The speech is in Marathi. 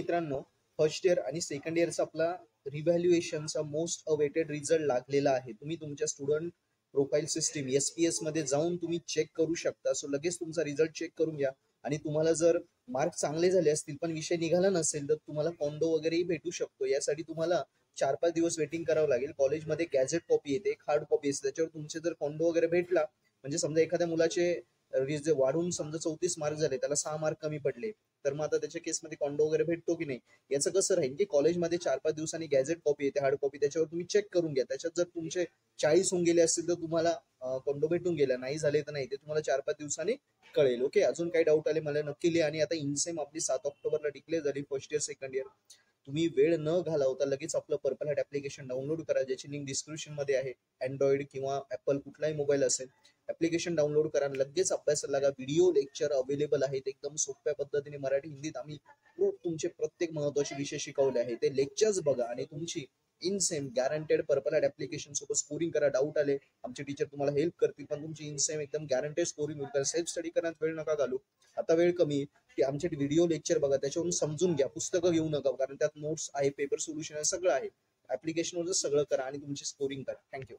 मित्रांनो, फर्स्ट इयर आणि सेकंड इयरचा आपला रिव्हॅल्युएशनचा मोस्ट अवेटेड रिझल्ट लागलेला आहे. तुम्ही तुमच्या स्टुडंट प्रोफाईल सिस्टीम SPS मध्ये जाऊन तुम्ही चेक करू शकता. सो लगेच तुमचा रिझल्ट चेक करून घ्या. आणि तुम्हाला जर मार्क चांगले झाले असतील पण विषय निघाला नसेल तर तुम्हाला कॉन्डो वगैरेही भेटू शकतो. यासाठी तुम्हाला 4-5 दिवस वेटिंग करावं लागेल. कॉलेजमध्ये गॅझेट कॉपी येते, एक हार्ड कॉपी असते, त्याच्यावर तुमचे जर कॉन्डो वगैरे भेटला, म्हणजे समजा एखाद्या मुलाचे वाढून समजा 34 मार्क झाले, त्याला 6 मार्क कमी पडले, तर मग आता त्याच्या केसमध्ये कॉन्डो वगैरे भेटतो की नाही याचं कसं राहील की कॉलेजमध्ये 4-5 दिवसांनी गॅझेट कॉपी येते, हार्ड कॉपी, त्याच्यावर तुम्ही चेक करून घ्या. त्याच्यात जर तुमचे 40 होऊन गेले असतील तर तुम्हाला कॉन्डो भेटून गेला, नाही झाले तर नाही, ते तुम्हाला 4-5 दिवसांनी कळेल. ओके, अजून काही डाऊट आले मला नक्की लिहा. आणि आता इनसेम आपली 7 ऑक्टोबरला डिक्लेअर झाली फर्स्ट इयर सेकंड इयर. तुम्ही वेळ न घालवता लगेच आपलं पर्पल हॅट ऍप्लिकेशन डाउनलोड करा, ज्याची लिंक डिस्क्रिप्शन मध्ये आहे. अँड्रॉइड किंवा ऍपल कुठलाही मोबाईल असेल, ऍप्लिकेशन डाउनलोड करा, लगेच अभ्यासाला लागा. व्हिडिओ लेक्चर अवेलेबल आहेत एकदम सोप्या पद्धतीने मराठी हिंदीत. आम्ही खूप तुमचे प्रत्येक महत्वाचे विषय शिकवले आहे, ते लेक्चर्स बघा आणि तुमची इनसेम गॅरंटेड पर्पल हॅट ऍप्लिकेशन सोबत स्कोरिंग करा. डाऊट आले आमचे टीचर तुम्हाला हेल्प करतील, पण तुमची इनसेम एकदम गॅरंटेड स्कोरिंग होईल. सेल्फ स्टडी करण्यात वेळ नका घालू, आता वेळ कमी की आमचे व्हिडिओ लेक्चर बघा, त्याच्यावरून समजून घ्या. पुस्तकं घेऊ नका, कारण त्यात नोट्स आहे, पेपर सोल्युशन आहे, सगळं आहे. ऍप्लिकेशनवरच सगळं करा आणि तुमची स्कोरिंग करा. थँक्यू.